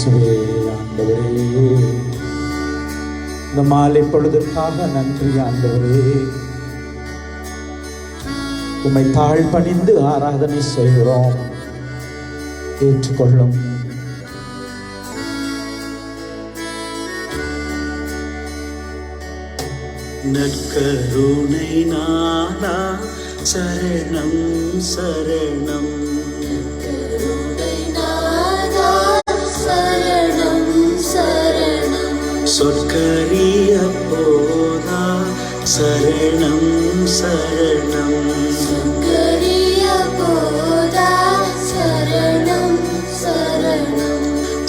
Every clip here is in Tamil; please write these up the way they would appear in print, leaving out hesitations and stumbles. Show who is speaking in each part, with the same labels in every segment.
Speaker 1: இயேசுவே ஆண்டவரே, இந்த மாலை பொழுதுக்காக நன்றி ஆண்டவரே. உம்மை தாழ்பணிந்து ஆராதனை செய்கிறோம், ஏற்றுக்கொள்ளும்.
Speaker 2: நற்கருணை நாதா சரணம் சரணம், சொற்கரிய போதா சரணம் சரணம்,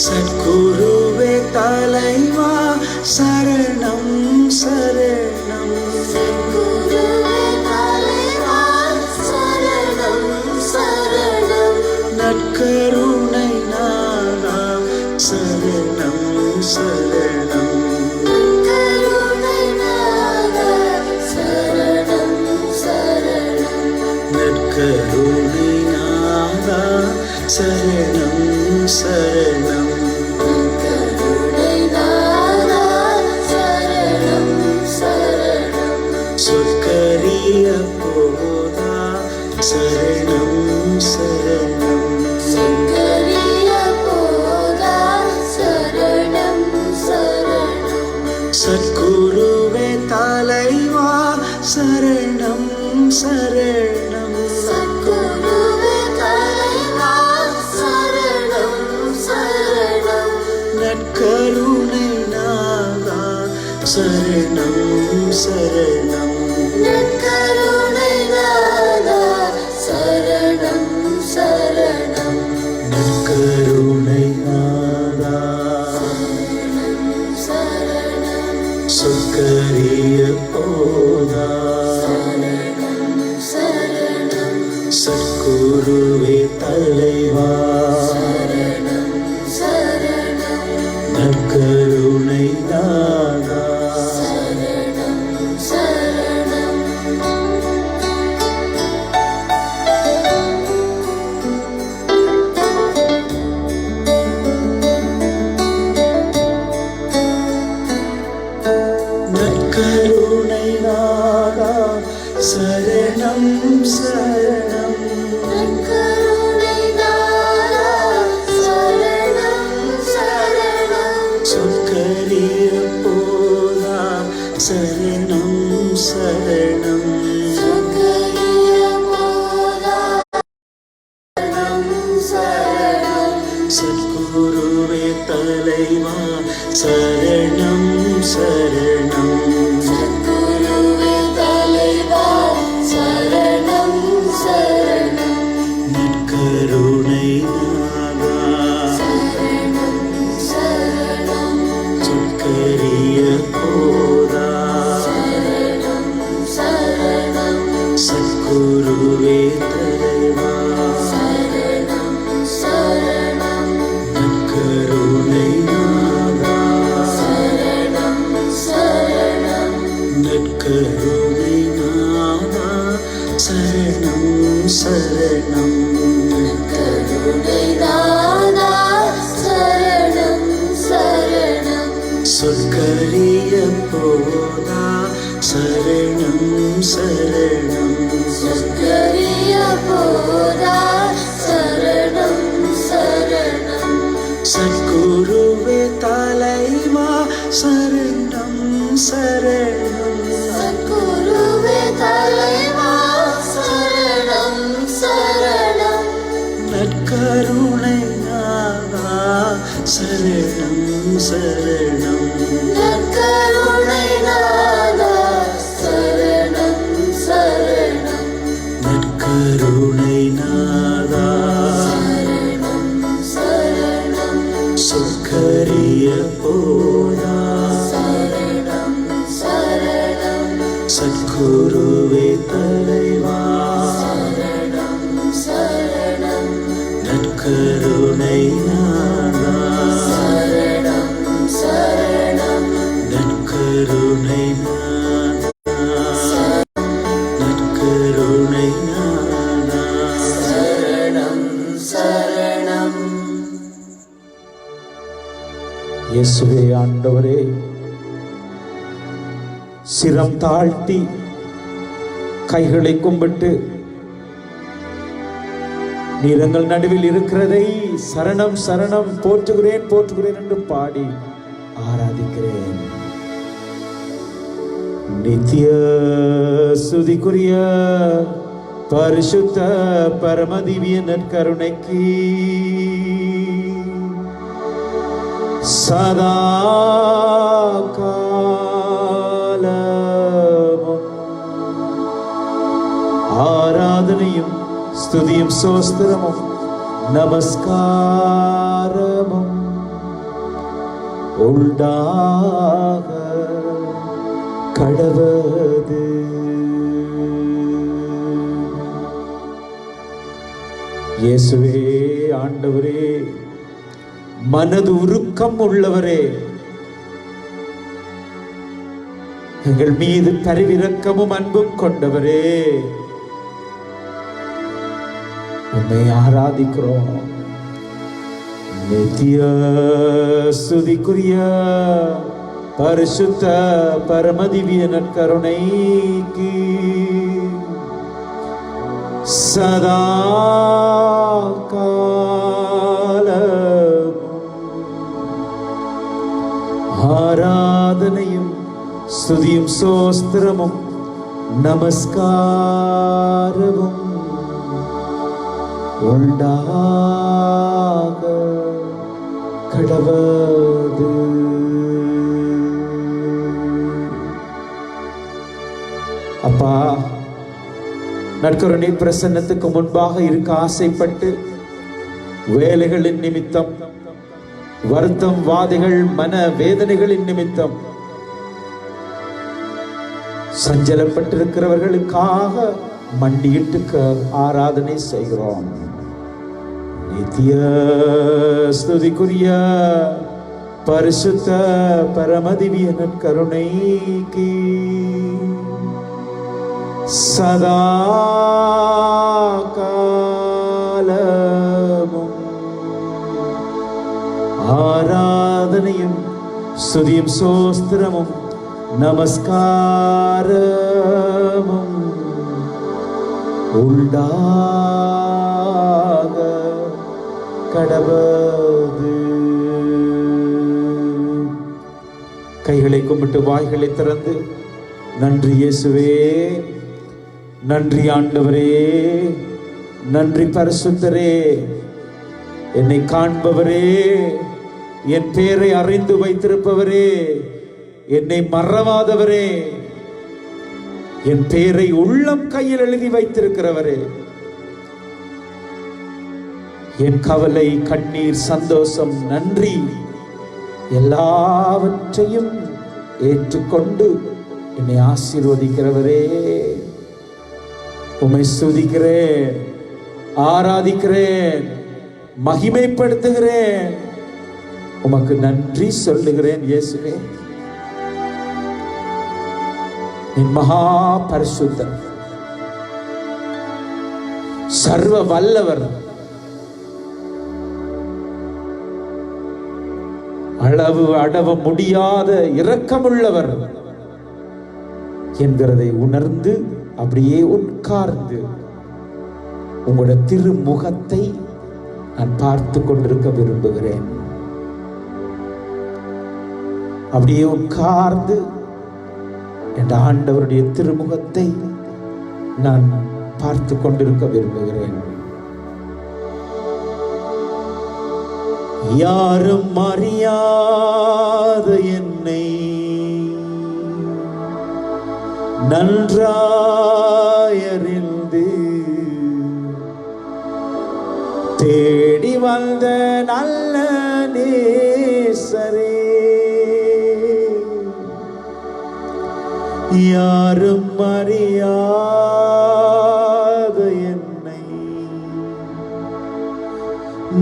Speaker 2: சத்குருவே தலைவா சரணம் சரணம், நற்கருணை நாதா சரணம் சரணம், நற்கருணை நாதா சரணம் சரணம், சொற்கரிய போதா சரணம் சரணம், சத்குருவே தலைவா சரணம் சரணம், நற்கருணை நாதா சரணம் சரணம், நற்கருணை நாதா சொற்கரிய போதா சத்குருவே தலைவா நற்கருணை நாதா, நற்கருணை நாதா சரணம் சரணம், சொற்கரிய போதா சரணம் சரணம், சத்குருவே தலைவா சரணம் சரணம், நற்கருணை நாதா சொற்கரிய போதா சத்குருவே தலைவா நற்கருணை நாதா, நற்கருணை நாதா சரணம் சரணம், சொற்கரிய போதா சரணம் சரணம், சத்குருவே தலைவா சரணம் சரணம், நற்கருணை நாதா சரணம் சரணம், நற்கருணை நாதா சொற்கரிய போதா சத்குருவே தலைவா நற்கருணை நாதா, நற்கருணை நாதா, நற்கருணை நாதா சரணம் சரணம், நற்கருணை நாதா சரணம் சரணம், நற்கருணை நாதா, நற்கருணை நாதா, நற்கருணை நாதா, நற்கருணை நாதா, நற்கருணை நாதா சரணம் சரணம், நற்கருணை நாதா, நற்கருணை நாதா, நற்கருணை நாதா, நற்கருணை நாதா, நற்கருணை நாதா சரணம் சரணம்.
Speaker 1: ஆண்டவரே, சிரம் தாழ்த்தி கைகளை கும்பிட்டு நீர் எங்கள் நடுவில் இருக்கிறதை சரணம் சரணம் போற்றுகிறேன் போற்றுகிறேன் என்று பாடி ஆராதிக்கிறேன். நித்திய சுதிக்குரிய பரிசுத்த பரமதிவிய நற்கருணைக்கு சதா காலமும் ஆராதனையும் ஸ்துதியும் சோஸ்திரமும் நமஸ்காரமும் உண்டாக கடவது. இயேசுவே ஆண்டவரே, மனது உருக்கம் உள்ளவரே, எங்கள் மீது பரிவிரக்கமும் அன்பும் கொண்டவரே, உம்மை ஆராதிக்கிறோம். நித்திய ஸ்துதிக்குரிய பரிசுத்த பரமதிவிய நற்கருணைக்கு சதா காலமும் ஆராதனையும் ஸ்துதியும் சோஸ்திரமும் நமஸ்காரமும் உண்டாக கடவது. அப்பா, நற்கருணை பிரசன்னத்துக்கு முன்பாக இருக்க ஆசைப்பட்டு வேலைகளின் நிமித்தம், வருத்தம், வாதைகள், மன வேதனைகளின் நிமித்தம் சஞ்சலப்பட்டிருக்கிறவர்களுக்காக மண்டியிட்டு ஆராதனை செய்கிறோம். நித்திய ஸ்துதிக்குரிய பரிசுத்த பரமதிவிய நற்கருணைக்கு சதா காலமும் ஆராதனையும் ஸ்துதியும் சோஸ்திரமும் நமஸ்காரமும் உண்டாக கடவது. கைகளை கும்பிட்டு வாய்களை திறந்து, நன்றி இயேசுவே, நன்றி ஆண்டவரே, நன்றி பரிசுத்தரே, என்னை காண்பவரே, என் பேரை அறிந்து வைத்திருப்பவரே, என்னை மறவாதவரே, என் பேரை உள்ளம் கையில் எழுதி வைத்திருக்கிறவரே, என் கவலை, கண்ணீர், சந்தோஷம், நன்றி எல்லாவற்றையும் ஏற்றுக்கொண்டு என்னை ஆசீர்வதிக்கிறவரே, உம்மை ஸ்துதிக்கிறேன், ஆராதிக்கிறேன், மகிமைப்படுத்துகிறேன், உமக்கு நன்றி சொல்லுகிறேன். இயேசுவே, என் மகா பரிசுத்தர், சர்வ வல்லவர், அளவு அடவ முடியாத இரக்கமுள்ளவர் என்கிறதை உணர்ந்து அப்படியே உட்கார்ந்து உங்களுடைய திருமுகத்தை நான் பார்த்து கொண்டிருக்க விரும்புகிறேன். அப்படியே உட்கார்ந்து என் ஆண்டவருடைய திருமுகத்தை நான் பார்த்து கொண்டிருக்க விரும்புகிறேன். யாரும் அறியாத என்னை நன்றாயறிந்து தேடி வந்த நல்ல நேசரே, யாரும் அறியாத என்னை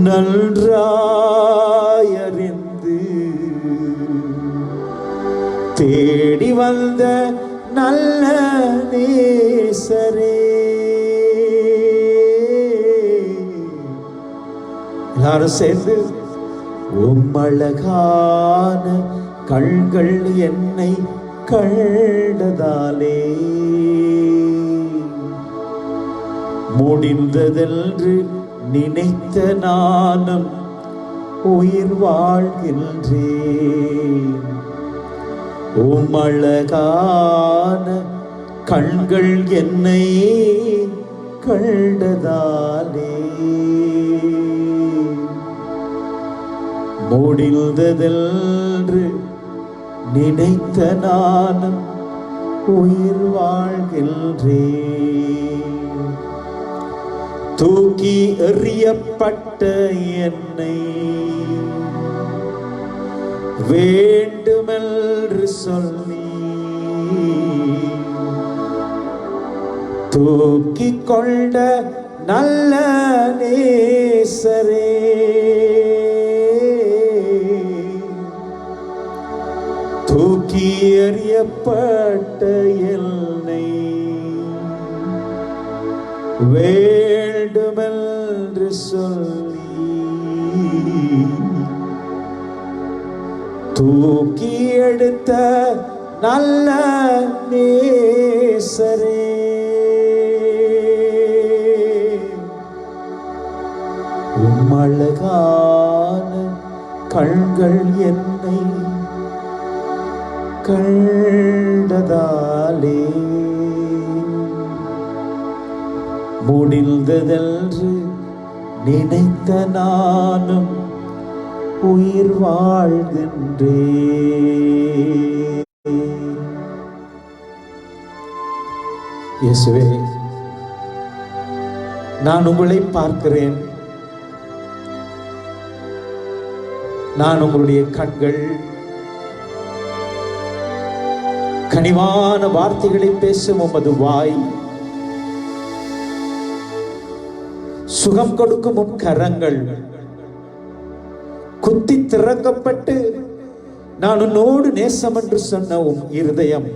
Speaker 1: நன்றாயறிந்து தேடி வந்த நல்ல நேசரே. எல்லாரும் சேர்ந்து உம்மழகான கண்கள் என்னை கண்டதாலே முடிந்ததென்று நினைத்த நானும் உயிர் வாழ்கின்றேன். உம்மழகான கண்கள் என்னை கண்டதாலே முடிந்ததென்று நினைத்த நானும் உயிர் வாழ்கின்றேன். தூக்கி எறியப்பட்ட என்னை வேண்டுமென்று சொல்லி தூக்கி கொண்ட நல்ல நேசரே, தூக்கி எறியப்பட்ட என்னை வேண்டுமென்று சொல்லி தூக்கி எடுத்த நல்ல நேசரே, உம்மழகான கண்கள் என்னை கண்டதாலே முடிந்ததென்று நினைத்த நானும் உயிர் வாழ்கின்றேன். இயேசுவே, நான் உங்களை பார்க்கிறேன். நான் உங்களுடைய கண்கள். கனிவான வார்த்தைகளை பேசும் உமது வாய், சுகம் கொடுக்கும் உம் கரங்கள், குத்தி திறக்கப்பட்டு நான் உன்னோடு நேசம் என்று சொன்ன உம் இருதயம்,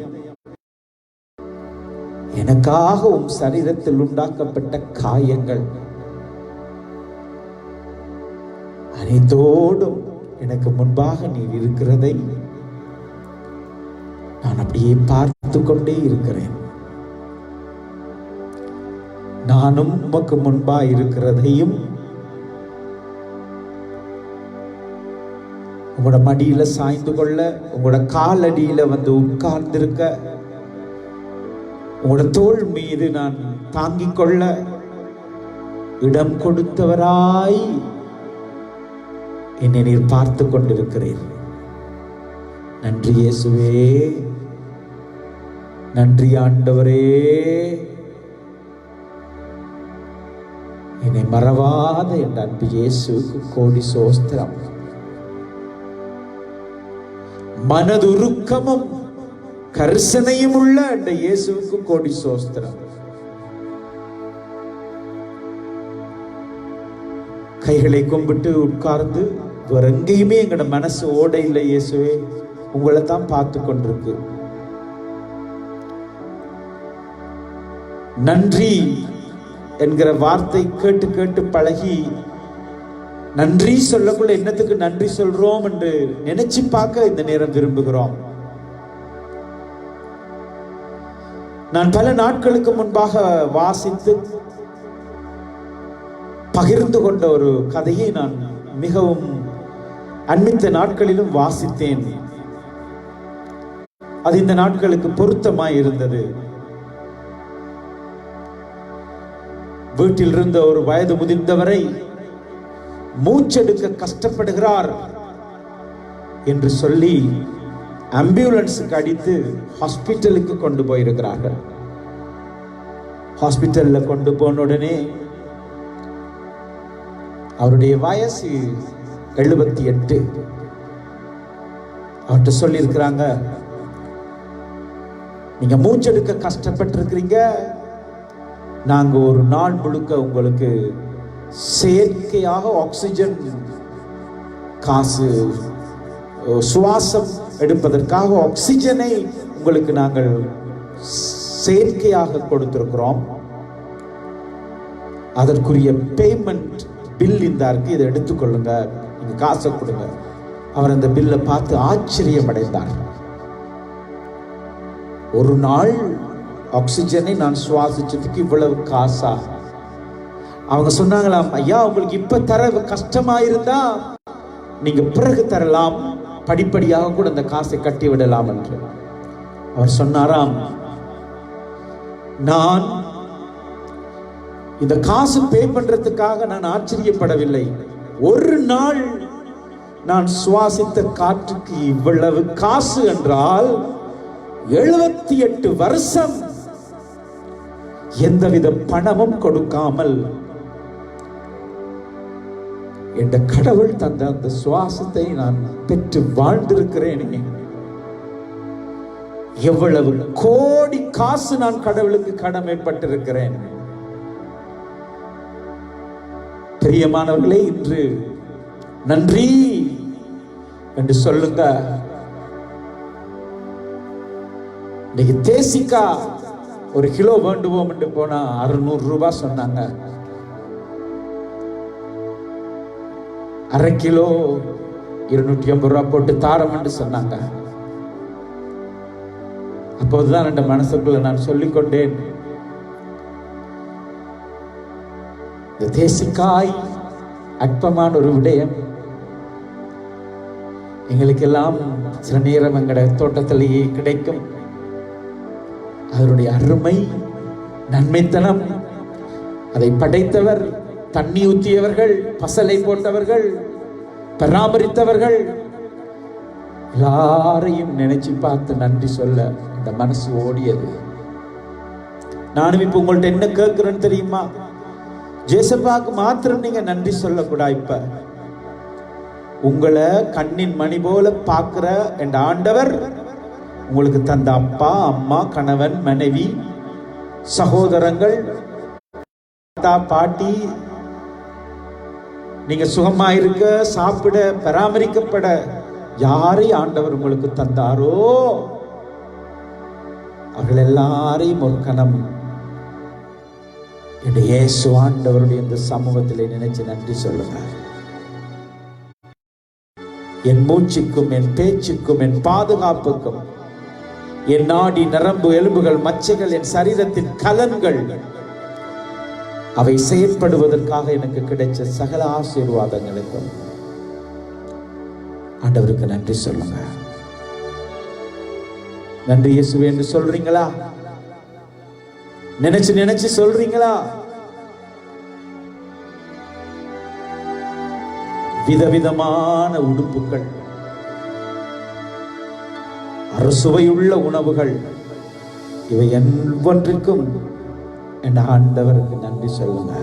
Speaker 1: எனக்காக உம் சரீரத்தில் உண்டாக்கப்பட்ட காயங்கள் அனைத்தோடும் எனக்கு முன்பாக நீர் இருக்கிறதை நான் அப்படியே பார்த்து கொண்டே இருக்கிறேன். நானும் உமக்கு முன்பா இருக்கிறதையும் உங்களோட மடியில சாய்ந்து கொள்ள, உங்களோட காலடியில வந்து உட்கார்ந்திருக்க, உங்களோட தோள் மீது நான் தாங்கிக் கொள்ள இடம் கொடுத்தவராய் என்னை நீர் பார்த்து கொண்டிருக்கிறீர். நன்றி இயேசுவே, நன்றி ஆண்டவரே. என்னை மறவாத என் அன்பு இயேசுவுக்கு கோடி சோஸ்திரம். மனதுருக்கமும் கரிசனையும் உள்ள அந்த இயேசுவுக்கு கோடி சோஸ்திரம். கைகளை கும்பிட்டு உட்கார்ந்து வேற எங்கேயுமே எங்களோட மனசு ஓட இல்லை. இயேசுவே, உங்களை தான் பார்த்து கொண்டிருக்கு. நன்றி என்கிற வார்த்தை கேட்டு கேட்டு பழகி நன்றி சொல்லக்குள்ள என்னத்துக்கு நன்றி சொல்றோம் என்று நினைச்சு பார்க்க இந்த நேரம் விரும்புகிறோம். நான் பல நாட்களுக்கு முன்பாக வாசித்து பகிர்ந்து கொண்ட ஒரு கதையை நான் மிகவும் அண்மித்த நாட்களிலும் வாசித்தேன். அது இந்த நாட்களுக்கு பொருத்தமாய் இருந்தது. வீட்டில் இருந்த ஒரு வயது முதிர்ந்தவரை மூச்செடுக்க கஷ்டப்படுகிறார் என்று சொல்லி ஆம்புலன்ஸுக்கு அடித்து ஹாஸ்பிட்டலுக்கு கொண்டு போயிருக்கிறார்கள். ஹாஸ்பிட்டல்ல கொண்டு போன உடனே அவருடைய வயசு 78. அவர்கிட்ட சொல்லி இருக்கிறாங்க, நீங்க மூச்செடுக்க கஷ்டப்பட்டு இருக்கிறீங்க, நாங்க ஒரு நாள் முழுக்க உங்களுக்கு செயற்கையாக ஆக்சிஜன் காசு, சுவாசம் எடுப்பதற்காக ஆக்சிஜனை உங்களுக்கு நாங்கள் செயற்கையாக கொடுத்திருக்கிறோம். அதற்குரிய பேமெண்ட் பில் இந்த இருக்கு, இதை எடுத்துக்கொள்ளுங்க, நீங்க காசை கொடுங்க. அவர் அந்த பில்லை பார்த்து ஆச்சரியம் அடைந்தார். ஒரு நாள் ஆக்சிஜனை நான் சுவாசிச்சதுக்கு இவ்வளவு காசா? அவங்க சொன்னாங்களாம், ஐயா உங்களுக்கு இப்ப தர கஷ்டமா இருந்தா நீங்க பிறகு தரலாம், படிப்படியாக கூட அந்த காசை கட்டி விடலாம் என்று. அவர் சொன்னாராம், நான் இந்த காசு பே பண்றதுக்காக நான் ஆச்சரியப்படவில்லை. ஒரு நாள் நான் சுவாசித்த காற்றுக்கு இவ்வளவு காசு என்றால் 78 வருஷம் எந்தவித பணமும் கொடுக்காமல் என்ற கடவுள் தந்த அந்த சுவாசத்தை நான் பெற்று வாழ்ந்திருக்கிறேனே. எவ்வளவு கோடி காசு நான் கடவுளுக்கு கடமைப்பட்டிருக்கிறேன். பிரியமானவர்களே, இன்று நன்றி என்று சொல்லுங்க. இன்னைக்கு தேசிக்கா ஒரு கிலோ வேண்டுவோம் என்று போனா 600 ரூபாய் சொன்னாங்க. அரை கிலோ 250 ரூபாய் போட்டு தாரம் என்று சொன்னாங்க. அப்போதுதான் என் மனசுக்குள்ள நான் சொல்லிக்கொண்டேன், இந்த தேசிக்காய் அற்பமான ஒரு விடயம். எங்களுக்கெல்லாம் சில நேரம் எங்களுடைய தோட்டத்திலேயே கிடைக்கும். அதனுடைய அருமை, நன்மைத்தனம், அதை படைத்தவர், தண்ணி ஊற்றியவர்கள், பசலை போட்டவர்கள், பராமரித்தவர்கள் எல்லாரையும் நினைச்சு பார்த்து நன்றி சொல்ல இந்த மனசு ஓடியது. நானும் இப்ப உங்கள்ட்ட என்ன கேட்கிறேன்னு தெரியுமா? ஜேசப்பாக்கு மாத்திரம் நீங்க நன்றி சொல்லக்கூடாது. இப்ப உங்களை கண்ணின் மணி போல பார்க்கிற என்ற ஆண்டவர் உங்களுக்கு தந்த அப்பா, அம்மா, கணவன், மனைவி, சகோதரங்கள், தாத்தா, பாட்டி, நீங்க சுகமா இருக்க, சாப்பிட, பராமரிக்கப்பட யாரை ஆண்டவர் உங்களுக்கு தந்தாரோ அவர்கள் எல்லாரையும் ஒரு கணம் இயேசு ஆண்டவருடைய இந்த சமூகத்திலே நினைச்சு நன்றி சொல்லுங்க. என் மூச்சுக்கும், என் பேச்சுக்கும், என் பாதுகாப்புக்கும், என் நாடி, நரம்பு, எலும்புகள், மச்சைகள், என் சரீரத்தின் கலன்கள், அவை செயற்படுவதற்காக எனக்கு கிடைச்ச சகல ஆசீர்வாதங்களுக்கும் ஆண்டவருக்கு நன்றி சொல்லுங்க. நன்றி இயேசுவே என்று சொல்றீங்களா? நினைச்சு நினைச்சு சொல்றீங்களா? விதவிதமான உடுப்புகள், அறுசுவையுள்ள உணவுகள், இவை ஒவ்வொன்றிற்கும் என் ஆண்டவருக்கு நன்றி சொல்லுங்க.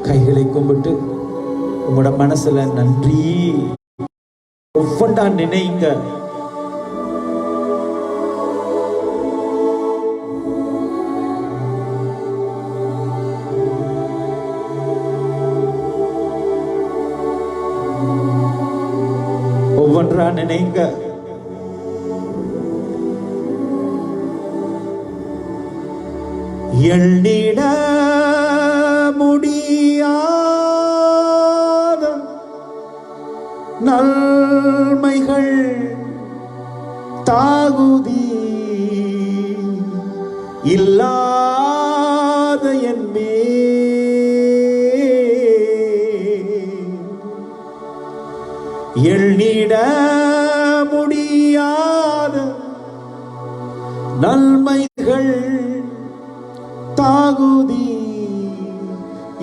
Speaker 1: கைகளை கும்பிட்டு உங்களோட மனசுல நன்றி ஒவ்வொன்றா நினைங்க. ஒவ்வொன்றா நினைங்க. எண்ணிட முடியாத நன்மைகள் தாகுதி இல்லாத என் எண்ணிட முடியாத நன்மைகள் தாகுதி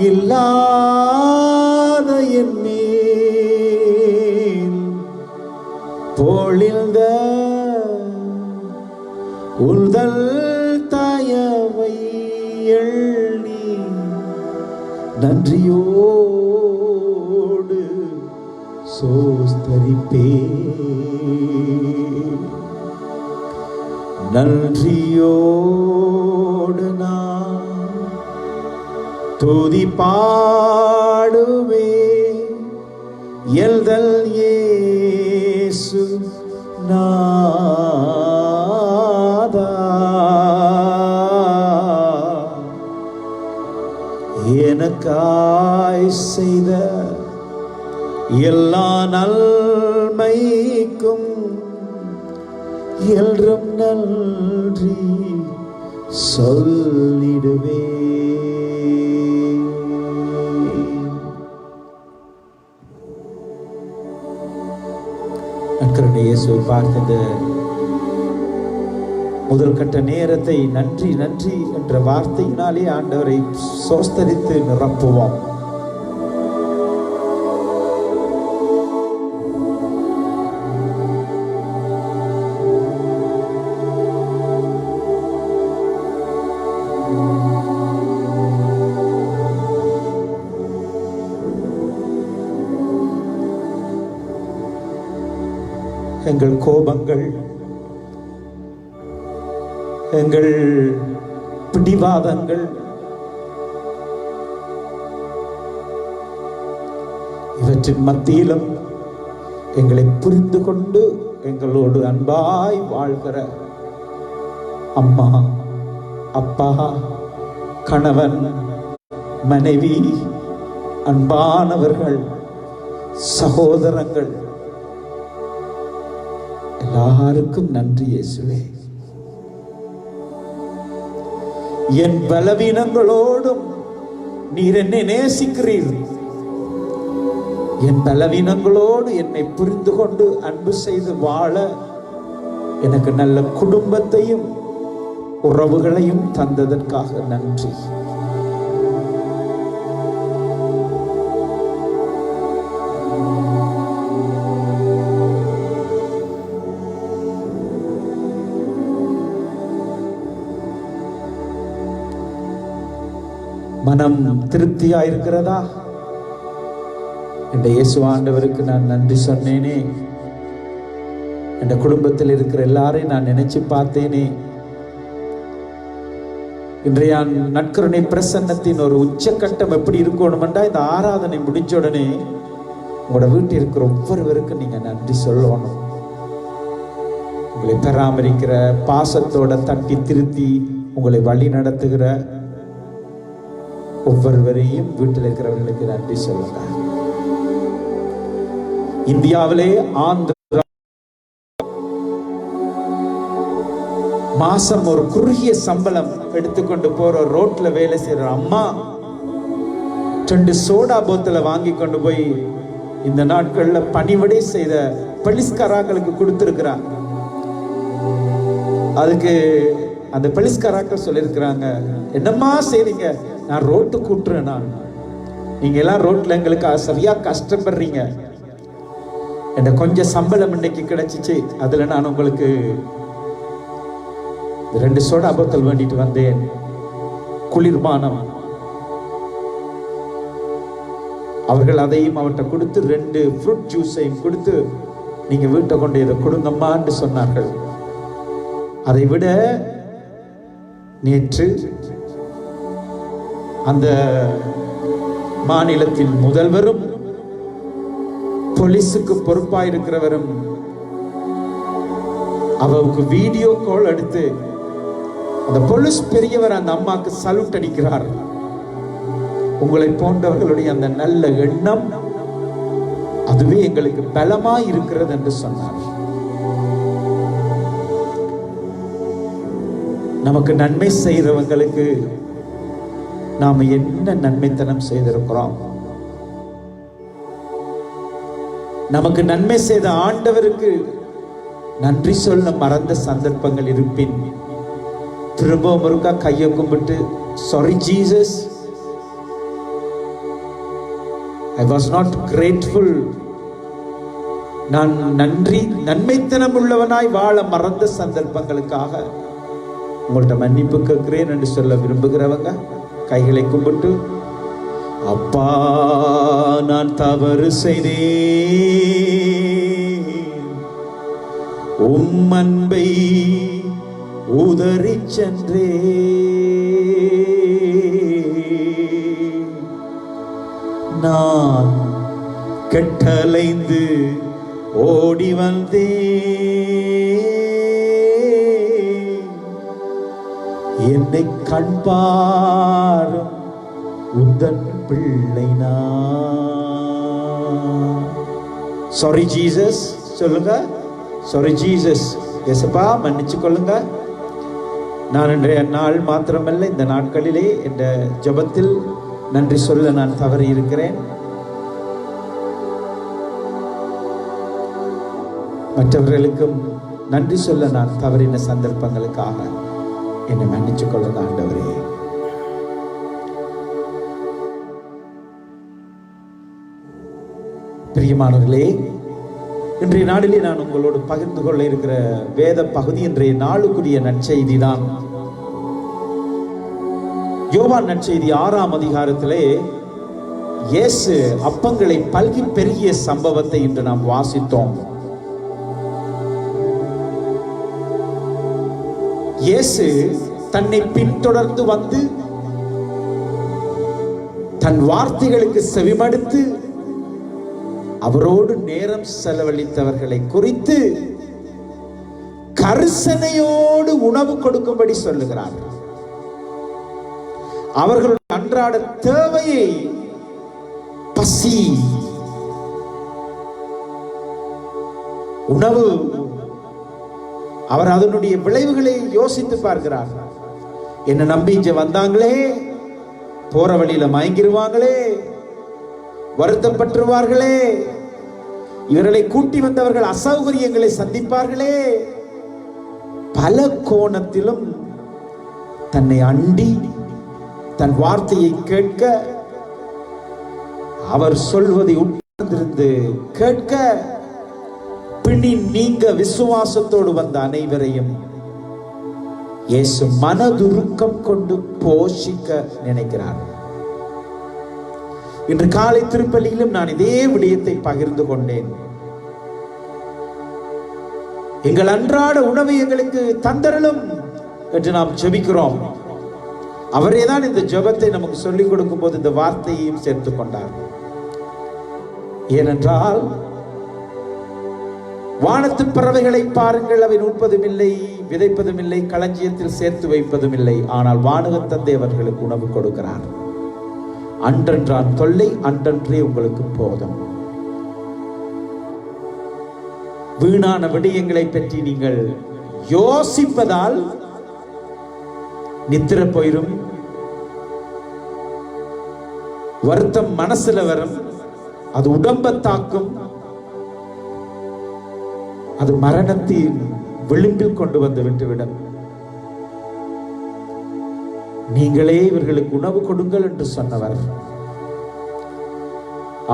Speaker 1: இல்லாத என் மேல் பொழிந்த உள்தல் தயவை எண்ணி நன்றியோடு சோஸ்தரிப்பே. நன்றியோடு நான் துதி பாடுவே எல்தல் இயேசு நாதா. எனக்காய் செய்த எல்லா நன்மைக்கும் என்றும் நன்றி சொல்லிடுவே. நற்கருணை இயேசுவை பார்த்த முதல் கட்ட நேரத்தை நன்றி நன்றி என்ற வார்த்தையினாலே ஆண்டவரை சோஸ்தரித்து நிரப்புவோம். எங்கள் கோபங்கள், எங்கள் பிடிவாதங்கள், இவற்றின் மத்தியிலும் எங்களை புரிந்து கொண்டு எங்களோடு அன்பாய் வாழ்கிற அம்மா, அப்பா, கணவன், மனைவி, அன்பானவர்கள், சகோதரங்கள் எல்லாருக்கும் நன்றி இயேசுவே. என் பலவீனங்களோடும் நீர் என்னை நேசிக்கிறீர். என் பலவீனங்களோடு என்னை புரிந்து கொண்டு அன்பு செய்து வாழ எனக்கு நல்ல குடும்பத்தையும் உறவுகளையும் தந்ததற்காக நன்றி. மனம் திருப்தியா இருக்கிறதா? என்ற இயேசு ஆண்டவருக்கு நான் நன்றி சொன்னேனே. என் குடும்பத்தில் இருக்கிற எல்லாரையும் நான் நினைச்சு பார்த்தேனே. இன்றைய நற்கருணை பிரசன்னத்தின் ஒரு உச்சக்கட்டம் எப்படி இருக்கணும்டா, இந்த ஆராதனை முடிஞ்ச உடனே உங்களோட வீட்டில் இருக்கிற ஒவ்வொருவருக்கும் நீங்க நன்றி சொல்லணும். உங்களை பராமரிக்கிற, பாசத்தோட தட்டி திருத்தி உங்களை வழி நடத்துகிற ஒவ்வொருவரையும் வீட்டில் இருக்கிறவர்களுக்கு நன்றி சொல்லுங்க. இந்தியாவிலே ஆந்திரா மாசம் ஒரு குறுகிய சம்பளம் எடுத்துக்கொண்டு போற ரோட்ல வேலை செய்யற அம்மா 2 சோடா போத்தலை வாங்கி கொண்டு போய் இந்த நாட்கள்ல பணிவிடை செய்த போலீஸ்காரங்களுக்கு கொடுத்திருக்கிறாங்க. அதுக்கு அந்த போலீஸ்காரர்கள் சொல்லியிருக்கிறாங்க, என்னம்மா செய்றீங்க? நான் ரோட்டு கூட்டுறேன். நீங்க எல்லாம் ரோட்ல எங்களுக்கு சரியா கஷ்டப்படுறீங்க. என்ன கொஞ்சம் சம்பளம் இன்னைக்கு கிடைச்சிச்சு, அதுல நான் உங்களுக்கு 2 சோடா போத்தல் வேண்டிட்டு வந்தேன், குளிர்பானம். அவர்கள் அதையும் அவர்கிட்ட கொடுத்து 2 ஃப்ரூட் ஜூஸையும் கொடுத்து நீங்க வீட்டை கொண்டு இதை கொடுங்கம்மான்னு சொன்னார்கள். அதை விட நேற்று அந்த மாநிலத்தின் முதல்வரும் போலீஸுக்கு பொறுப்பாயிருக்கிறவரும் அவருக்கு வீடியோ கால் எடுத்து அந்த போலீஸ் பெரியவர் அந்த அம்மாக்கு சல்யூட் அடிக்கிறார். உங்களை போன்றவர்களுடைய அந்த நல்ல எண்ணம் அதுவே எங்களுக்கு பலமாய் இருக்கிறது என்று சொன்னார். நமக்கு நன்மை செய்கிறவங்களுக்கு நாம என்ன நன்மைத்தனம் செய்திருக்கிறோம்? நமக்கு நன்மை செய்த ஆண்டவருக்கு நன்றி சொல்ல மறந்த சந்தர்ப்பங்கள் இருப்பின் திரும்பவும் ஒருக்கா கையை கும்பிட்டு, sorry Jesus, I was not grateful. நான் நன்மைத்தனம் உள்ளவனாய் வாழ மறந்த சந்தர்ப்பங்களுக்காக உங்கள்ட்ட மன்னிப்பு கேட்கிறேன் என்று சொல்ல விரும்புகிறவங்க கைகளை கும்பிட்டு, அப்பா நான் தவறு செய்தேன், உம் அன்பை உதறி சென்றே, நான் கெட்டலைந்து ஓடி வந்தேன், என்னை கண்பாரும் உந்தன் பிள்ளை சாரி ஜீசஸ் சொல்லுங்க. Sorry Jesus. இயேசுப்பா மன்னிச்சு கொள்ளுங்க. நான் இன்றைய நாள் மாத்திரமல்ல, இந்த நாட்களிலே என்ற ஜெபத்தில் நன்றி சொல்ல நான் தவறி இருக்கிறேன். மற்றவர்களுக்கும் நன்றி சொல்ல நான் தவறின சந்தர்ப்பங்களுக்காக என்னை மன்னிச்சு கொள்ளுங்க ஆண்டவரே. பிரியமானவர்களே, இன்றைய நாளிலே நான் உங்களோடு பகிர்ந்து கொள்ள இருக்கிற வேத பகுதி இன்றைய நாளுக்குரிய நற்செய்தி தான். யோவான் நற்செய்தி 6ஆம் அதிகாரத்திலே இயேசு அப்பங்களை பல்கி பெருகிய சம்பவத்தை இன்று நாம் வாசித்தோம். இயேசு தன்னை பின்தொடர்ந்து வந்து தன் வார்த்தைகளுக்கு செவிமடுத்து அவரோடு நேரம் செலவழித்தவர்களை குறித்து கரிசனையோடு உணவு கொடுக்கும்படி சொல்லுகிறார். அவர்களுடைய அன்றாட தேவையை, பசி, உணவு, அவர் அதனுடைய விளைவுகளை யோசித்து பார்க்கிறார். என்ன நம்பி இங்க வந்தாங்களே, போற வழியில மயங்கிருவாங்களே, வருத்தப்பட்டுருவார்களே, இவர்களை கூட்டி வந்தவர்கள் அசௌகரியங்களை சந்திப்பார்களே, பல கோணத்திலும் தன்னை அண்டி தன் வார்த்தையை கேட்க, அவர் சொல்வதை உட்கார்ந்திருந்து கேட்க, பிணி நீங்க விசுவாசத்தோடு வந்த அனைவரையும் இயேசு மனதுருக்கம் கொண்டு போஷிக்க நினைக்கிறார். இன்று காலை திருப்பலியிலும் நான் இதே விடயத்தை பகிர்ந்து கொண்டேன். எங்கள் அன்றாட உணவை எங்களுக்கு தந்தரலும் என்று நாம் ஜெபிக்கிறோம். அவரேதான் இந்த ஜெபத்தை நமக்கு சொல்லிக் கொடுக்கும் போது இந்த வார்த்தையையும் சேர்த்துக் கொண்டார். ஏனென்றால் வானத்து பறவைகளை பாருங்கள், அவை நூற்பதும் இல்லை, விதைப்பதும் இல்லை, களஞ்சியத்தில் சேர்த்து வைப்பதும் இல்லை, ஆனால் வானக தந்தை அவர்களுக்கு உணவு கொடுக்கிறார். அன்றன்றான் தொல்லை, அன்றன்றே உங்களுக்கு போதும். வீணான விடயங்களை பற்றி நீங்கள் யோசிப்பதால் நித்திர போயிரும், வருத்தம் மனசுல வரும், அது உடம்ப தாக்கும், அது மரணத்தின் விளிம்பில் கொண்டு வந்து விட்டுவிடும். நீங்களே இவர்களுக்கு உணவு கொடுங்கள் என்று சொன்னவர்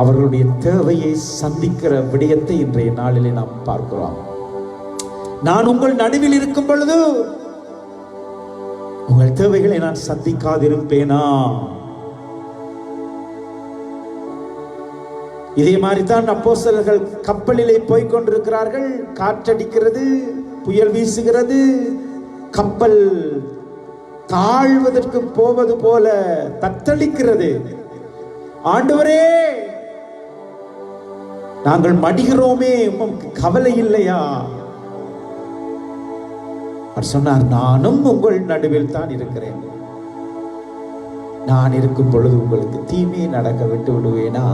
Speaker 1: அவர்களுடைய தேவையை சந்திக்கிற விடயத்தை இன்றைய நாளிலே நாம் பார்க்கிறோம். நான் உங்கள் நடுவில் இருக்கும் பொழுது உங்கள் தேவைகளை நான் சந்திக்காதிருப்பேனா? இதே மாதிரிதான் அப்போஸ்தலர்கள் கப்பலிலே போய் கொண்டிருக்கிறார்கள். காற்றடிக்கிறது, புயல் வீசுகிறது, கப்பல் தாழ்வதற்கு போவது போல தத்தளிக்கிறது. ஆண்டவரே, நாங்கள் மடிகிறோமே, உமக்கு கவலை இல்லையா? அவர் சொன்னார், நானும் உங்கள் நடுவில் தான் இருக்கிறேன். நான் இருக்கும் பொழுது உங்களுக்கு தீமையை நடக்க விட்டு விடுவேனா?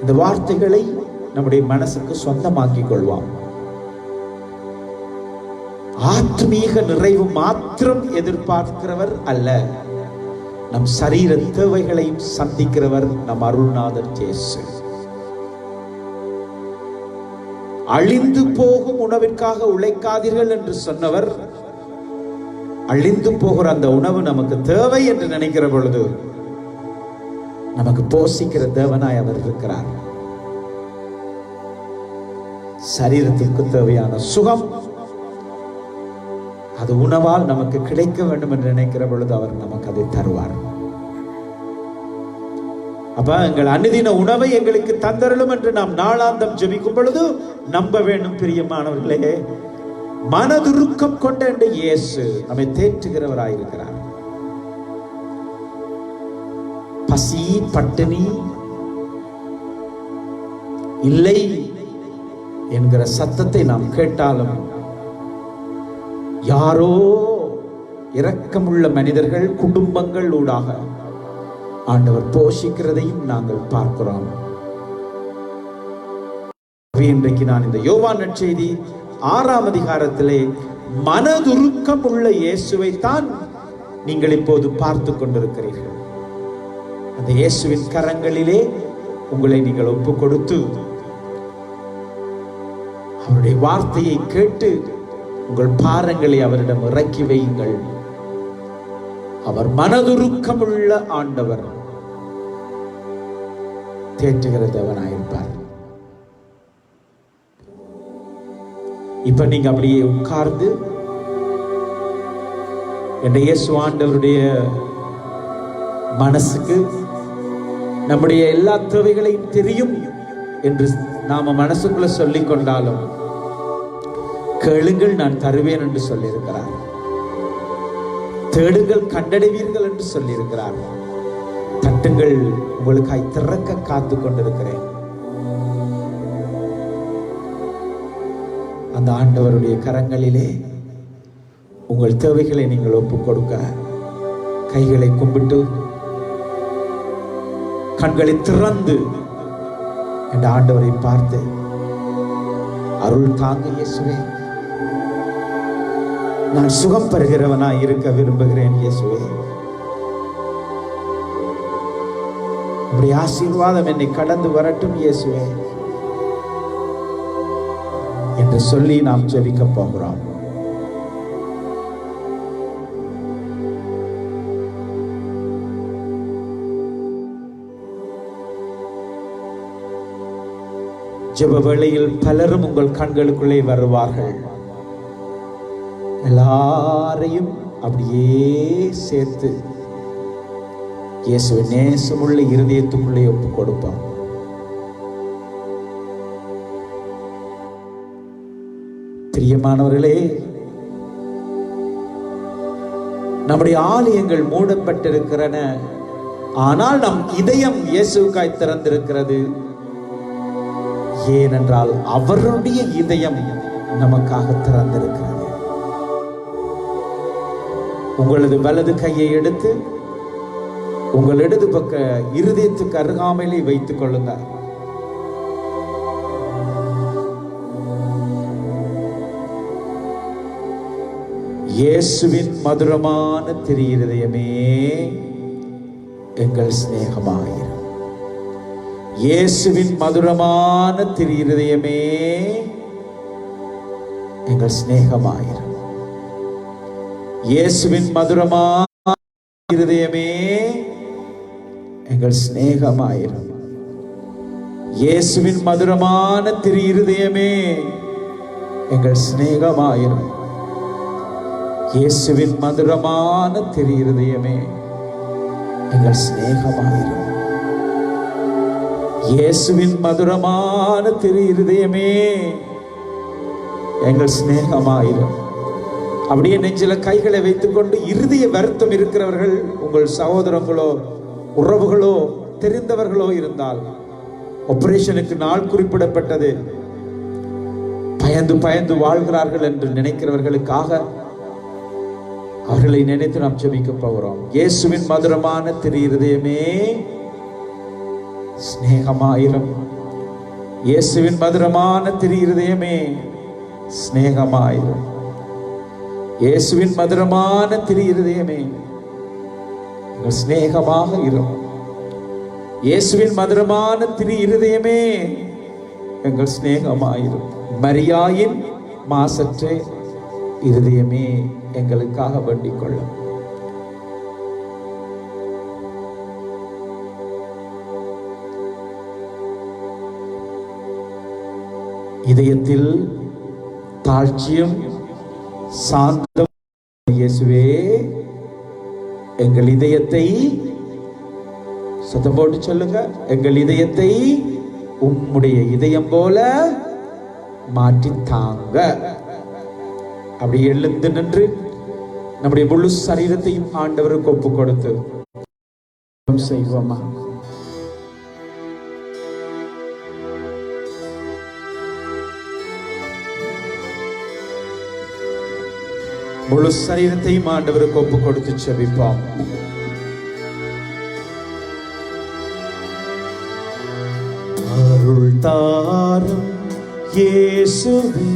Speaker 1: இந்த வார்த்தைகளை நம்முடைய மனசுக்கு சொந்தமாக்கிக் கொள்வான். ஆத்மீக நிறைவு மாத்திரம் எதிர்பார்க்கிறவர் அல்ல, நம் சரீர தேவைகளையும் சந்திக்கிறவர் நம் அருள்நாதர் இயேசு. அழிந்து போகும் உணவிற்காக உழைக்காதீர்கள் என்று சொன்னவர், அழிந்து போகிற அந்த உணவு நமக்கு தேவை என்று நினைக்கிற பொழுது நமக்கு போஷிக்கிற தேவனாய் அவர் இருக்கிறார். சரீரத்திற்கு தேவையான சுகம் அது உணவால் நமக்கு கிடைக்க வேண்டும் என்று நினைக்கிற பொழுது அவர் நமக்கு அதை தருவார். அப்ப எங்கள் அனுதின உணவை எங்களுக்கு தந்தரலும் என்று நாம் நாளாந்தம் ஜெபிக்கும் பொழுது நம்ப வேண்டும் பிரியமானவர்களே, மனதுருக்கம் கொண்ட இயேசு நம்மை தேற்றுகிறவராயிருக்கிறார். பசி பட்டினி இல்லை என்கிற சத்தத்தை நாம் கேட்டாலும் யாரோ இரக்கமுள்ள மனிதர்கள், குடும்பங்கள் ஊடாக ஆண்டவர் போஷிக்கிறதையும் நாங்கள் பார்க்கிறோம். இன்றைக்கு நான் இந்த யோவான் நற்செய்தி 6ஆம் அதிகாரத்திலே மனதுருக்கம் உள்ள இயேசுவை தான் நீங்கள் இப்போது பார்த்து கொண்டிருக்கிறீர்கள். அந்த இயேசுவின் கரங்களிலே உங்களை நீங்கள் ஒப்பு கொடுத்து அவருடைய வார்த்தையை கேட்டு உங்கள் பாரங்களை அவரிடம் இறக்கி வையுங்கள். அவர் மனதுருக்கம் உள்ள ஆண்டவர், தேற்றுகிற தேவனாயிருப்பார். இப்ப நீங்க அப்படியே உட்கார்ந்து என்ற இயேசு ஆண்டவருடைய மனசுக்கு நம்முடைய எல்லா தேவைகளையும் தெரியும் என்று நாம மனசுக்குள்ள சொல்லிக் கொண்டாலும், கேளுங்கள் நான் தருவேன் என்று சொல்லியிருக்கிறார். தேடுங்கள் கண்டடைவீர்கள் என்று சொல்லியிருக்கிறார். தட்டுங்கள் உங்களுக்காய் திறக்க காத்து கொண்டிருக்கிறேன். அந்த ஆண்டவருடைய கரங்களிலே உங்கள் தேவைகளை நீங்கள் ஒப்புக் கொடுக்க கைகளை கும்பிட்டு கண்களை திறந்து என்ற ஆண்டவரை பார்த்து, அருள் தாங்க இயேசுவே, நான் சுகம் பெறுகிறவனாய் இருக்க விரும்புகிறேன் இயேசுவே, உம்முடைய ஆசீர்வாதம் என்னை கடந்து வரட்டும் இயேசுவே என்று சொல்லி நாம் ஜெபிக்க போகிறோம். ஜெப வேளையில் பலரும் உங்கள் கண்களுக்குள்ளே வருவார்கள். எல்லாரையும் அப்படியே சேர்த்து இயேசுவின் நேசமுள்ள இருதயத்துக்குள்ளே ஒப்பு கொடுப்போம். பிரியமானவர்களே, நம்முடைய ஆலயங்கள் மூடப்பட்டிருக்கிறன, ஆனால் நம் இதயம் இயேசுக்காய் திறந்திருக்கிறது. ஏனென்றால் அவருடைய இதயம் நமக்காக திறந்திருக்கிறது. உங்களது வலது கையை எடுத்து உங்கள் இடது பக்க இருதயத்துக்கு அருகாமையிலே வைத்துக் கொள்ளுங்க. இயேசுவின் மதுரமான திரு இருதயமே எங்கள் சிநேகமாயிரும். இயேசுவின் மதுரமான திரு இருதயமே எங்கள் சிநேகமாயிரும். இயேசுவின் மதுரமான இருதயமே எங்கள் சிநேகமாயிரும். இயேசுவின் மதுரமான திரு இருதயமே எங்கள் சிநேகமாயிரும். இயேசுவின் மதுரமான திரு இருதயமே எங்கள் சிநேகமாயிரும். இயேசுவின் மதுரமான திரு இருதயமே எங்கள் சிநேகமாயிரும். அப்படியே நெஞ்சில கைகளை வைத்துக் கொண்டு, இருதய வருத்தம் இருக்கிறவர்கள், உங்கள் சகோதரங்களோ உறவுகளோ தெரிந்தவர்களோ இருந்தால், ஆபரேஷனுக்கு நாள் குறிப்பிடப்பட்டது, பயந்து பயந்து வாழ்கிறார்கள் என்று நினைக்கிறவர்களுக்காக அவர்களை நினைத்து நாம் ஜெபிக்க போகிறோம். இயேசுவின் மதுரமான திரு இருதயமே சிநேகமாயிரும். இயேசுவின் மதுரமான திரு இருதயமே சிநேகமாயிரும். இயேசுவின் மதுரமான திரு இருதயமே எங்கள் சிநேகமாக இரும். இயேசுவின் மதுரமான திரு இருதயமே எங்கள் சிநேகமாயிரும். மரியாயின் மாசற்ற இருதயமே எங்களுக்காக வேண்டிக் கொள்ளும். இதயத்தில் தாழ்ச்சியும் சாந்தம் இயேசுவே, எங்கள் இதயத்தை, சத்தம் போட்டு சொல்லுங்க, எங்கள் இதயத்தை உம்முடைய இதயம் போல மாற்றி தாங்க. அப்படி எழுந்து நின்று நம்முடைய முழு சரீரத்தையும் ஆண்டவருக்கு ஒப்பு கொடுத்து செய்வோமா? முழு சரீரத்தையும் ஆண்டவருக்கு ஒப்பு கொடுத்து செபிப்போம். அருள் தாரும் இயேசுவே,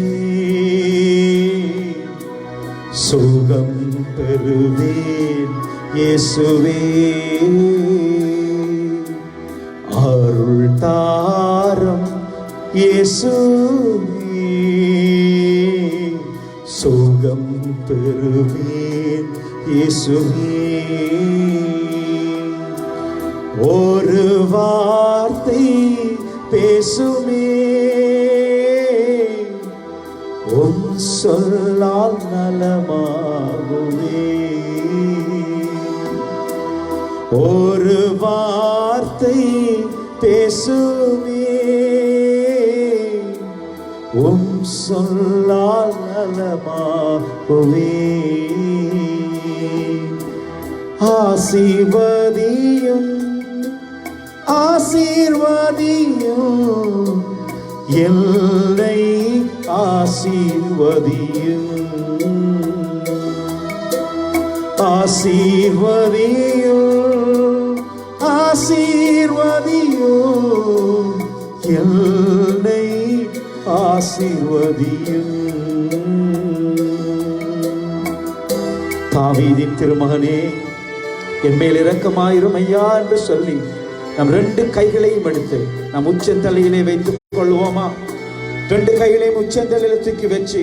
Speaker 1: சுகம் பெறுவேன் இயேசுவே. அருள் தாரும் இயேசுவே, சுகம் பெறுவேன் இயேசுவே. ஒரு வார்த்தை பேசுமே, உன் சொல்லால் நலமாகுமே. ஒரு வார்த்தை பேசுமே, உன் சொல்லால் நலமாகுமே. ஆசீர்வதியும் ஆசீர்வதியும் என்னை ஆசீர்வதியும். ஆசீர்வதியும் ஆசீர்வதியும் என்னை ஆசீர்வதியும். தாவீதின் திருமகனே, என் மேல் இரக்கமாயிரும் ஐயா என்று சொல்லி நம் 2 கைகளையும் எடுத்து நம் உச்சந்தலையிலே வைத்துக் கொள்வோமா? 2 கைகளையும் உச்சந்தலையில தூக்கி வச்சு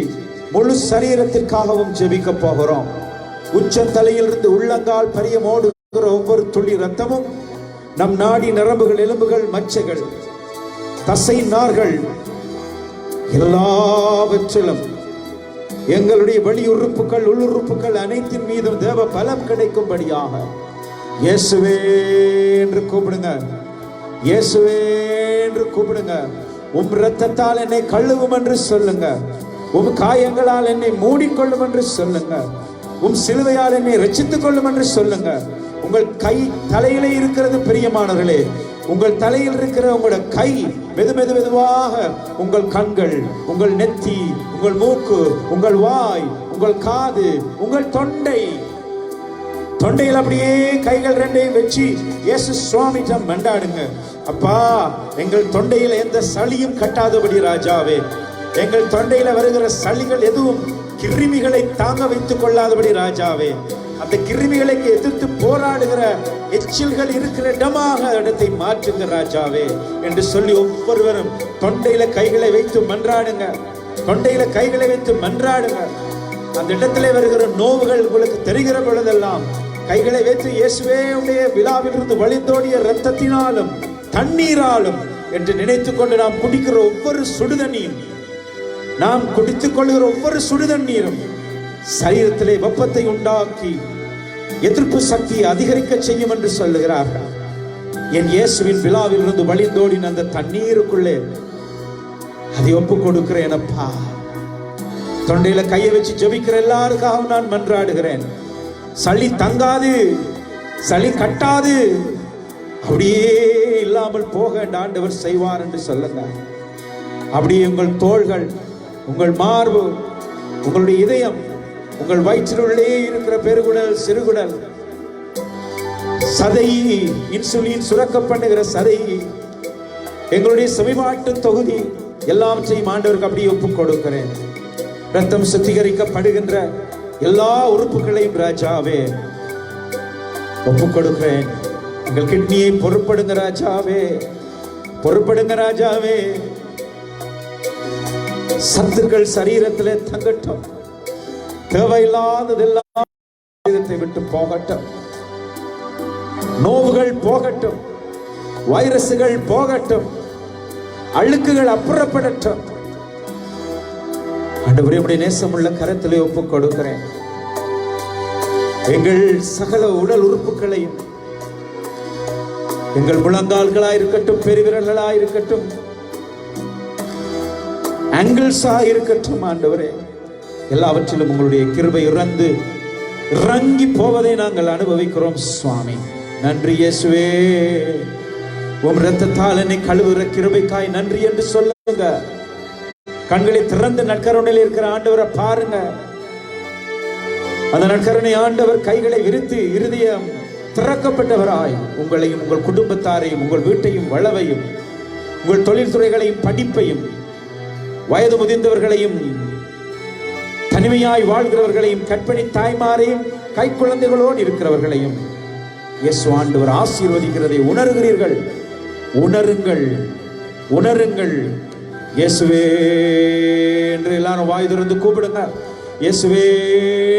Speaker 1: முழு சரீரத்திற்காகவும் ஜெபிக்க போகிறோம். உச்சந்தலையிலிருந்து உள்ளங்கால் பரியம் ஓடுகிற ஒவ்வொரு துளி ரத்தமும் நம் நாடி நரம்புகள், எலும்புகள், மச்சைகள், தசை நார்கள் எல்லாவற்றிலும் எங்களுடைய வெளி உறுப்புகள், உள்ளுறுப்புகள் அனைத்தின் மீதும் தேவ பலம் கிடைக்கும்படியாக இயேசுவே என்று கூப்பிடுங்க. இயேசுவே என்று கூப்பிடுங்க. உம் இரத்தத்தால் என்னை கழுவும் என்று சொல்லுங்க. உம் காயங்களால் என்னை மூடிக்கொள்ளும் என்று சொல்லுங்க. உம் சிலுவையால் என்னை ரட்சித்துக் கொள்ளும் என்று சொல்லுங்க. உங்கள் கை தலையிலே இருக்கிறது பிரியமானவர்களே. உங்கள் தலையில் இருக்கிற உங்களோட கை மெதுவாக உங்கள் கண்கள், உங்கள் நெத்தி, உங்கள் மூக்கு, உங்கள் வாய், உங்கள் காது, உங்கள் தொண்டையில் அப்படியே கைகள் 2ஐயும் வச்சு இயேசு சுவாமிடம் மன்றாடுங்க. அப்பா, எங்கள் தொண்டையில் எந்த சளியும் கட்டாதபடி ராஜாவே, எங்கள் தொண்டையில வருகிற சளிகள் எதுவும் கிருமிகளை தாங்க வைத்துக் கொள்ளாதபடி ராஜாவே, அந்த கிருமிகளை எதிர்த்து போராடுகிற எச்சில்கள் இருக்கிற இடமாக இடத்தை மாற்றுங்க ராஜாவே என்று சொல்லி ஒவ்வொருவரும் தொண்டையில கைகளை வைத்து மன்றாடுங்க. தொண்டையில கைகளை வைத்து மன்றாடுங்க. அந்த இடத்திலே வருகிற நோவுகள் உங்களுக்கு தெரிகிற பொழுதெல்லாம் கைகளை வைத்து இயேசுவே உடைய விழாவிலிருந்து வழிந்தோடிய இரத்தத்தினாலும் தண்ணீராலும் என்று நினைத்துக் கொண்டு நாம் குடிக்கிற ஒவ்வொரு சுடுதண்ணீரும், நாம் குடித்துக் கொள்கிற ஒவ்வொரு சுடுதண்ணீரும் சரீரத்திலே வெப்பத்தை உண்டாக்கி எதிர்ப்பு சக்தியை அதிகரிக்க செய்யும் என்று சொல்லுகிறார்கள். என் இயேசுவின் விழாவில் இருந்து வழிந்தோடின அந்த தண்ணீருக்குள்ளே அதை ஒப்பு கொடுக்கிறேன் அப்பா. தொண்டையில கையை வச்சு ஜெபிக்கிற எல்லாருக்காகவும் நான் மன்றாடுகிறேன். சளி தங்காது, சளி கட்டாது, அப்படியே இல்லாமல் போக ஆண்டவர் செய்வார் என்று சொல்லுங்க. அப்படியே உங்கள் தோள்கள், உங்கள் மார்பு, உங்களுடைய இதயம், உங்கள் வயிற்றினுள்ளே இருக்கிற பெருகுடல், சிறுகுடல், சதை, இன்சுலின் சுரக்க பண்ணுகிற சதை, எங்களுடைய செவிமாட்டு தொகுதி எல்லாவற்றையும் ஆண்டவருக்கு அப்படியே ஒப்புக் கொடுக்கிறேன். ரத்தம் சுத்திகரிக்கப்படுகின்ற எல்லா உறுப்புகளையும் ராஜாவே ஒப்புக் கொடுக்கிறேன். உங்கள் கிட்னியை பொறுப்படுங்க ராஜாவே, பொறுப்படுங்க ராஜாவே. சத்துக்கள் சரீரத்திலே தங்கட்டும், தேவையில்லாததெல்லாம் சரீரத்தை விட்டு போகட்டும், நோவுகள் போகட்டும், வைரசுகள் போகட்டும், அழுக்குகள் அப்புறப்படட்டும். ஆண்டவரே, உம்முடைய நேசமுள்ள கரத்திலே ஒப்புக் கொடுக்கிறேன். எங்கள் சகல உடல் உறுப்புகளையும், எங்கள் முழங்கால்களாயிருக்கட்டும், பெருவிரல்களாயிருக்கட்டும், ஆங்கிள்ஸா இருக்கட்டும், ஆண்டவரே எல்லாவற்றிலும் உங்களுடைய கிருபை இறங்கி போவதை நாங்கள் அனுபவிக்கிறோம் சுவாமி. நன்றி இயேசுவே. உம் இரத்தத்தால் என்னை கழுவுகிற கிருபைக்காய் நன்றி என்று சொல்லுங்க. கண்களை திறந்து நற்கருணையில் இருக்கிற ஆண்டவரை பாருங்க. அந்த நற்கருணை ஆண்டவர் கைகளை விரித்து இருதயம் திறக்கப்பட்டவராய் உங்களையும் உங்கள் குடும்பத்தாரையும் உங்கள் வீட்டையும் வளவையும் உங்கள் தொழில்துறைகளையும் படிப்பையும் வயது முதிர்ந்தவர்களையும் தனிமையாய் வாழ்கிறவர்களையும் கற்பனை தாய்மாரையும் கை குழந்தைகளோடு இருக்கிறவர்களையும் இயேசு ஆண்டவர் ஆசீர்வதிக்கிறதை உணர்கிறீர்கள். உணருங்கள், உணருங்கள். இயேசுவே என்று எல்லாரும் வாய் திறந்து கூப்பிடுங்க. இயேசுவே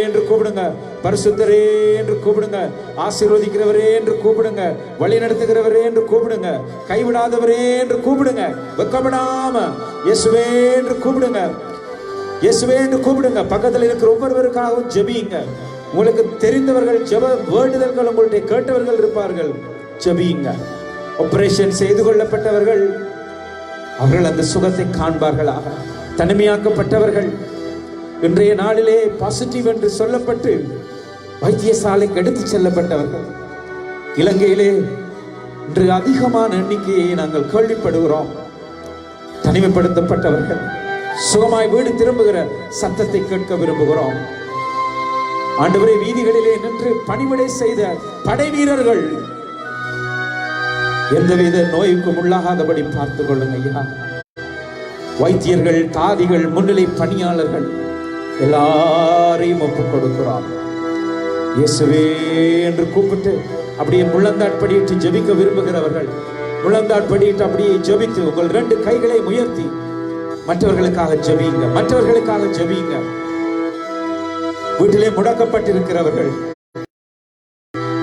Speaker 1: என்று கூப்பிடுங்க. பரிசுத்தரே என்று கூப்பிடுங்க. ஆசீர்வதிக்கிறவரே என்று கூப்பிடுங்க. வழி நடத்துகிறவரே என்று கூப்பிடுங்க. கைவிடாதவரே என்று கூப்பிடுங்க. வெக்கப்படாம இயேசுவே என்று கூப்பிடுங்க. இயேசுவே என்று கூப்பிடுங்க. பக்கத்தில் இருக்கிற ஒவ்வொருவருக்காகவும் ஜெபியுங்க. உங்களுக்கு தெரிந்தவர்கள் ஜெப வேண்டுதல்கள் உங்களுடைய கேட்டவர்கள் இருப்பார்கள், ஜெபியுங்க. ஆபரேஷன் செய்து கொள்ளப்பட்டவர்கள் அவர்கள் அந்த சுகத்தை காண்பார்களாக. தனிமையாக்கப்பட்டவர்கள் இன்றைய நாளிலே பாசிட்டிவ் என்று சொல்லப்பட்டு வைத்தியசாலைக்கு எடுத்து செல்லப்பட்டவர்கள் இலங்கையிலே இன்று அதிகமான எண்ணிக்கையை நாங்கள் கேள்விப்படுகிறோம். தனிமைப்படுத்தப்பட்டவர்கள் சுகமாய் வீடு திரும்புகிற சத்தத்தை கேட்க விரும்புகிறோம். ஆண்டவரே, வீதிகளிலே நின்று பணிவிடை செய்த படை வீரர்கள் எந்தவித நோய்க்கும் உள்ளாகாதபடி பார்த்துக் கொள்ளுங்க ஐயா. வைத்தியர்கள், தாதிகள், முன்னிலை பணியாளர்கள் எல்லாரையும் ஒப்புக் கொடுக்கிறோம். இயேசுவே என்று கூப்பிட்டு அப்படியே முழந்தாட்படியிட்டு ஜெபிக்க விரும்புகிறவர்கள் முழந்தாட்படியிட்டு அப்படியே ஜெபித்து உங்கள் 2 கைகளை உயர்த்தி மற்றவர்களுக்காக ஜெபியுங்க. மற்றவர்களுக்காக ஜெபியுங்க. வீட்டிலே முடக்கப்பட்டிருக்கிறவர்கள்,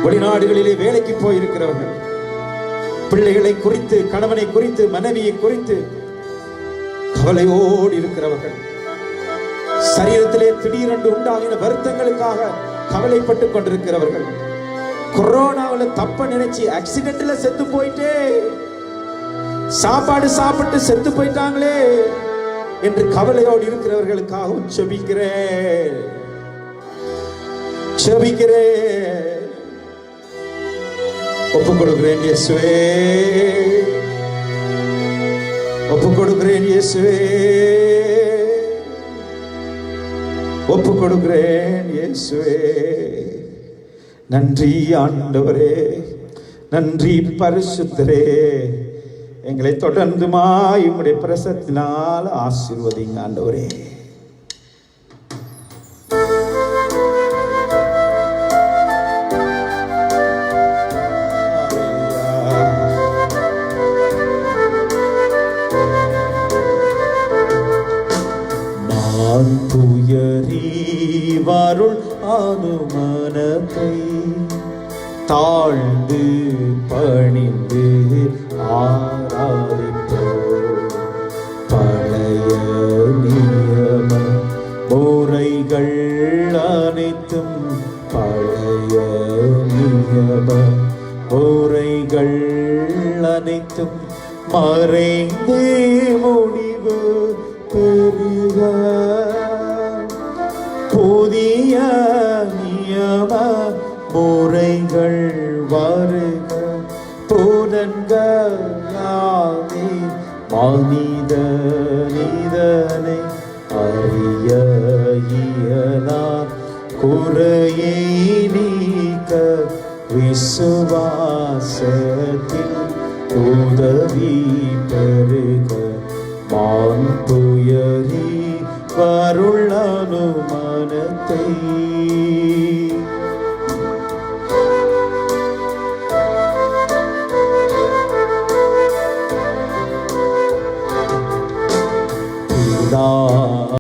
Speaker 1: வெளிநாடுகளிலே வேலைக்கு போயிருக்கிறவர்கள், பிள்ளைகளை குறித்து, கணவனை குறித்து, மனைவியை குறித்து கவலையோடு இருக்கிறவர்கள், சரீரத்திலே திடீரென்று உண்டாகின வருத்தங்களுக்காக கவலைப்பட்டுக் கொண்டிருக்கிறவர்கள், கொரோனாவில் தப்ப நினைச்சு ஆக்சிடென்ட்ல செத்து போயிட்டே, சாப்பாடு சாப்பிட்டு செத்து போயிட்டாங்களே என்று கவலையோடு இருக்கிறவர்களுக்காகவும் ஜெபிக்கிறேன். ஒப்புக் கொடுக்கிறேன் இயேசுவே, ஒப்புக் கொடுக்கிறேன் இயேசுவே, ஒப்புக் கொடுக்கிறேன் இயேசுவே. நன்றி ஆண்டவரே, நன்றி பரிசுத்தரே. எங்களை தொடர்ந்துமாய் உம்முடைய பிரசத்தினால் ஆசீர்வதிங்க ஆண்டவரே. துயரீவருள் அனுமனத்தை தாழ்ந்து பணிந்து ஆராதிப்போம். பழைய நியம முறைகள் அனைத்தும், பழைய நியம முறைகள் அனைத்தும் மறைந்து முடிவு பெறுக. புதிய நியம முறைகள் வருக. புலன்களாலே மனிதனை அறிய இயலார் குறையை நீக்க விசுவாசத்தில் உதவி பெறுக. மாந்துயரி வருள் அனுமானத்தை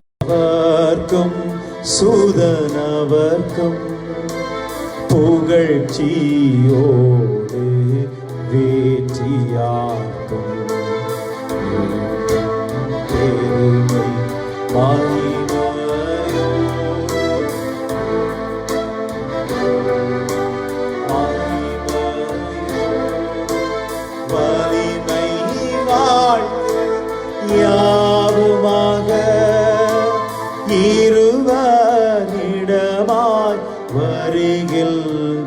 Speaker 1: பிதாவர்க்கும் சூதனவர்க்கும் புகழ்ச்சியோடு வேற்றியாக்கும் பெருமை வலிமை வாழ்த்து யாவுமாக இருவரிடமாய் வருகின்றவரா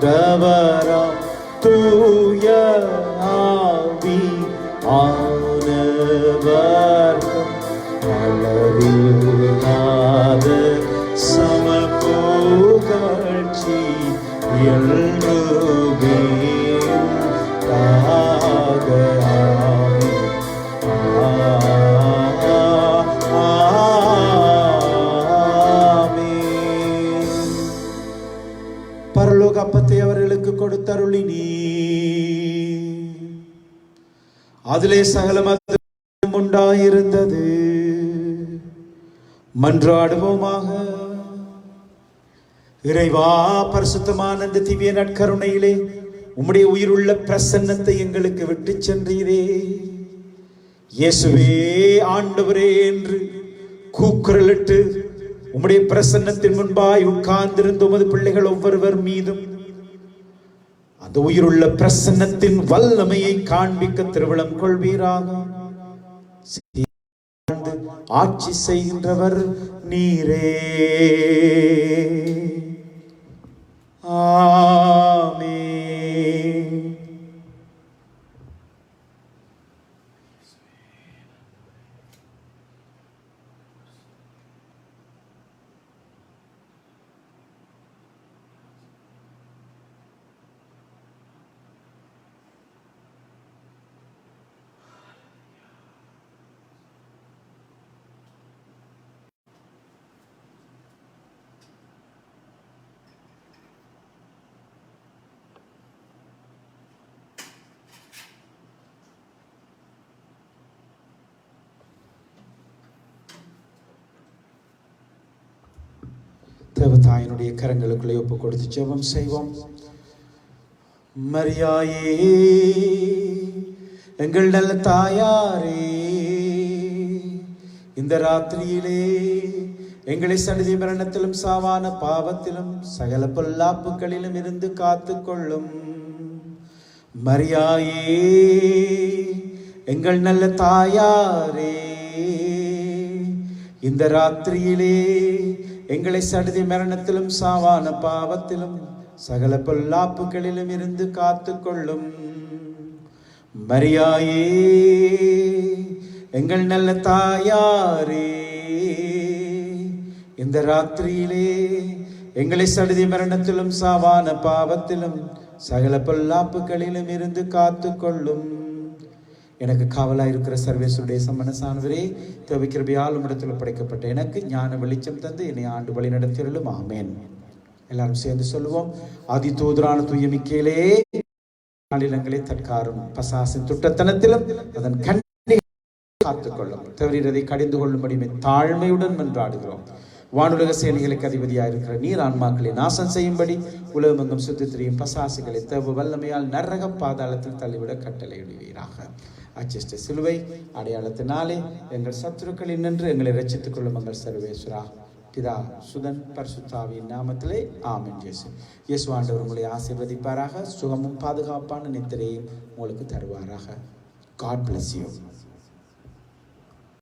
Speaker 1: தூய ஆவி ஆனவர்க்கும் அளவில்லாத சமபோக என்றுமே உண்டாக. பரலோக அப்பத்தை அவர்களுக்கு கொடுத்தருளினீ, அதிலே சகலமும் உண்டாயிருந்தது. மன்றாடுவோமாக. இறைவா, பரிசுத்தமான இந்த திவ்ய நற்கருணையிலே உம்முடைய உயிருள்ள பிரசன்னத்தை எங்களுக்கு விட்டு சென்றீரே. இயேசுவே ஆண்டவரே என்று கூக்குரலிட்டு உம்முடைய பிரசன்னத்தின் முன்பாய் உட்கார்ந்திருந்த உமது பிள்ளைகள் ஒவ்வொருவர் மீதும் அந்த உயிருள்ள பிரசன்னத்தின் வல்லமையை காண்பிக்க திருவிழம் கொள்வீராக. ஆட்சி செய்கின்றவர் நீரே. ஆமென். தேவதாயினுடைய கரங்களுக்குள்ளே ஒப்பு கொடுத்து ஜெபம் செய்வோம். மரியாயே, எங்கள் நல்ல தாயாரே, இந்த ராத்திரியிலே எங்களை சடுதி மரணத்திலும் சாவான பாவத்திலும் சகல பொல்லாப்புகளிலும் இருந்து காத்துக்கொள்ளும். மரியாயே, எங்கள் நல்ல தாயாரே, இந்த ராத்திரியிலே எங்களை சடுதி மரணத்திலும் சாவான பாவத்திலும் சகல பொல்லாப்புகளிலும் இருந்து காத்துக்கொள்ளும். மரியாயே, எங்கள் நல்ல தாயாரே, இந்த ராத்திரியிலே எங்களை சடுதி மரணத்திலும் சாவான பாவத்திலும் சகல பொல்லாப்புகளிலும் இருந்து காத்துக்கொள்ளும். எனக்கு காவலாக இருக்கிற சர்வேசுடைய சம்மனசானவரே, தேவைக்கிருபையால் உம்மிடத்தில் படைக்கப்பட்ட எனக்கு ஞான வெளிச்சம் தந்து என்னை ஆண்டு வழி நடத்தியருளும். ஆமேன். எல்லாரும் சேர்ந்து சொல்லுவோம். ஆதி தூதரான தூய மிக்கேலே, நாளிலங்களை தற்காரும் பசாசின் துட்டத்தனத்திலும் அதன் கண்ணை காத்துக்கொள்ளும். தவறதை கடிந்து கொள்ளும்படி தாழ்மையுடன் மன்றாடுகிறோம். வானுலக சேனைகளுக்கு அதிபதியாக இருக்கிற நீர் ஆன்மாக்களை நாசம் செய்யும்படி உலகமெங்கும் சுத்தி திரியும் பசாசுகளை தேவ வல்லமையால் நரக பாதாளத்தில் தள்ளிவிட கட்டளையிடுவீராக. அச்சிஷ்ட சிலுவை அடையாளத்தினாலே எங்கள் சத்துருக்களில் நின்று எங்களை ரட்சித்துக் கொள்ளும் எங்கள் சர்வேஸ்வரா, பிதா சுதன் பரிசுத்தாவின் நாமத்திலே ஆமென். இயேசு ஆண்டவர் உங்களை ஆசீர்வதிப்பாராக. சுகமும் பாதுகாப்பான நித்திரையும் உங்களுக்கு தருவாராக. God bless you.